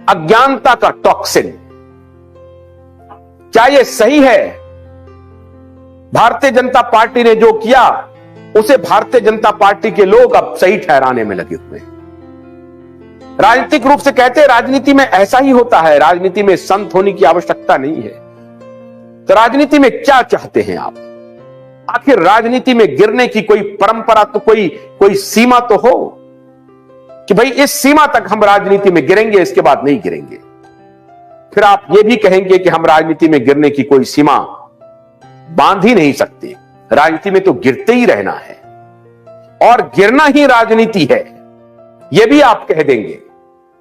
अज्ञानता का टॉक्सिन। क्या यह सही है? भारतीय जनता पार्टी ने जो किया उसे भारतीय जनता पार्टी के लोग अब सही ठहराने में लगे हुए हैं। राजनीतिक रूप से कहते हैं राजनीति में ऐसा ही होता है, राजनीति में संत होने की आवश्यकता नहीं है। तो राजनीति में क्या चाहते हैं आप? आखिर राजनीति में गिरने की कोई परंपरा तो कोई सीमा तो हो कि भाई इस सीमा तक हम राजनीति में गिरेंगे, इसके बाद नहीं गिरेंगे। फिर आप ये भी कहेंगे कि हम राजनीति में गिरने की कोई सीमा बांध ही नहीं सकते, राजनीति में तो गिरते ही रहना है और गिरना ही राजनीति है, यह भी आप कह देंगे।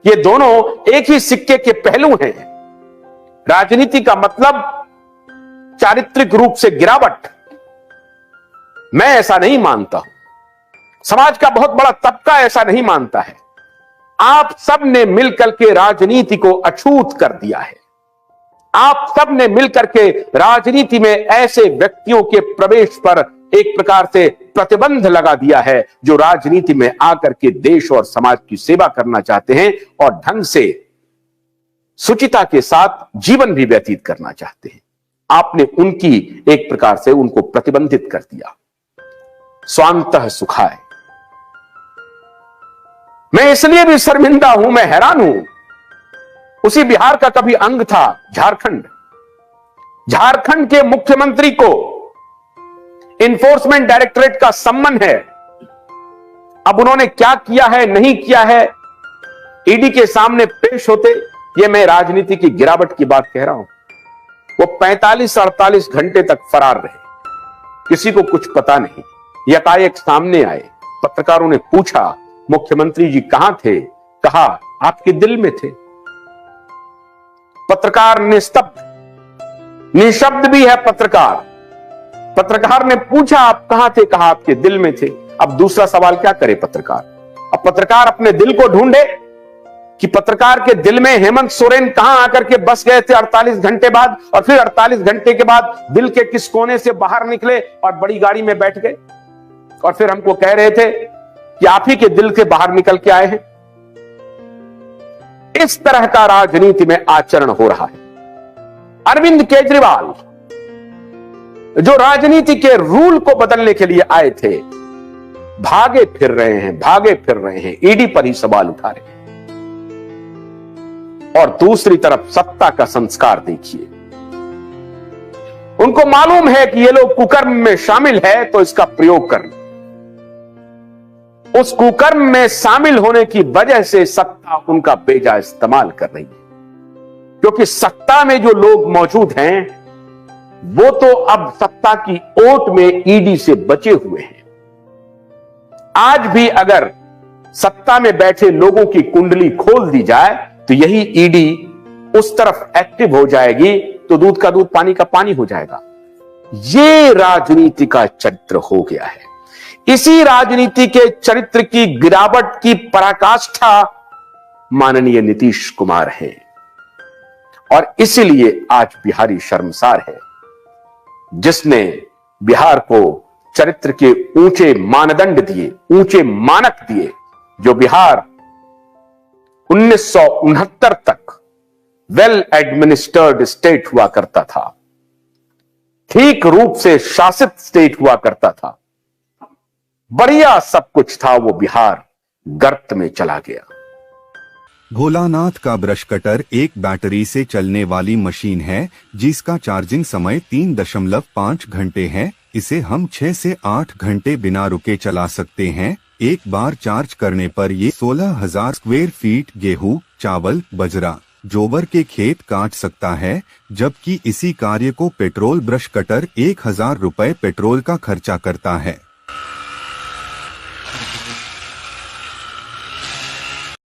ये दोनों एक ही सिक्के के पहलू हैं। राजनीति का मतलब चारित्रिक रूप से गिरावट, मैं ऐसा नहीं मानता हूं। समाज का बहुत बड़ा तबका ऐसा नहीं मानता है। आप सब ने मिलकर के राजनीति को अछूत कर दिया है। आप सब ने मिलकर के राजनीति में ऐसे व्यक्तियों के प्रवेश पर एक प्रकार से प्रतिबंध लगा दिया है जो राजनीति में आकर के देश और समाज की सेवा करना चाहते हैं और ढंग से शुचिता के साथ जीवन भी व्यतीत करना चाहते हैं। आपने उनकी एक प्रकार से उनको प्रतिबंधित कर दिया। स्वांतः सुखाय। मैं इसलिए भी शर्मिंदा हूं, मैं हैरान हूं। उसी बिहार का कभी अंग था झारखंड। झारखंड के मुख्यमंत्री को इन्फोर्समेंट डायरेक्टरेट का सम्मन है। अब उन्होंने क्या किया है, नहीं किया है, ईडी के सामने पेश होते, ये मैं राजनीति की गिरावट की बात कह रहा हूं। वो 45-48 घंटे तक फरार रहे, किसी को कुछ पता नहीं। यकाएक सामने आए, पत्रकारों ने पूछा मुख्यमंत्री जी कहां थे? कहा आपके दिल में थे। पत्रकार निस्तब्ध, निशब्द भी है पत्रकार। पत्रकार ने पूछा आप कहां थे? कहा आपके दिल में थे। अब दूसरा सवाल क्या करे पत्रकार? अब पत्रकार अपने दिल को ढूंढे कि पत्रकार के दिल में हेमंत सोरेन कहां आकर के बस गए थे 48 घंटे बाद, और फिर 48 घंटे के बाद दिल के किस कोने से बाहर निकले और बड़ी गाड़ी में बैठ गए और फिर हमको कह रहे थे कि आप ही के दिल से बाहर निकल के आए हैं। इस तरह का राजनीति में आचरण हो रहा है। अरविंद केजरीवाल जो राजनीति के रूल को बदलने के लिए आए थे, भागे फिर रहे हैं, ईडी पर ही सवाल उठा रहे हैं। और दूसरी तरफ सत्ता का संस्कार देखिए। उनको मालूम है कि ये लोग कुकर्म में शामिल है तो इसका प्रयोग करना। उस कुकर्म में शामिल होने की वजह से सत्ता उनका बेजा इस्तेमाल कर रही है, क्योंकि सत्ता में जो लोग मौजूद हैं वो तो अब सत्ता की ओट में ईडी से बचे हुए हैं। आज भी अगर सत्ता में बैठे लोगों की कुंडली खोल दी जाए तो यही ईडी उस तरफ एक्टिव हो जाएगी, तो दूध का दूध पानी का पानी हो जाएगा। ये राजनीति का चरित्र हो गया है। इसी राजनीति के चरित्र की गिरावट की पराकाष्ठा माननीय नीतीश कुमार है और इसीलिए आज बिहारी शर्मसार है, जिसने बिहार को चरित्र के ऊंचे मानदंड दिए, ऊंचे मानक दिए, जो बिहार 1969 तक वेल एडमिनिस्टर्ड स्टेट हुआ करता था, ठीक रूप से शासित स्टेट हुआ करता था, बढ़िया सब कुछ था, वो बिहार गर्त में चला गया। भोलानाथ का ब्रश कटर एक बैटरी से चलने वाली मशीन है जिसका चार्जिंग समय 3.5 घंटे है। इसे हम 6 से 8 घंटे बिना रुके चला सकते हैं। एक बार चार्ज करने पर ये 16,000 स्क्वायर फीट गेहूं, चावल, बजरा, जोबर के खेत काट सकता है, जबकि इसी कार्य को पेट्रोल ब्रश कटर 1,000 रुपए पेट्रोल का खर्चा करता है।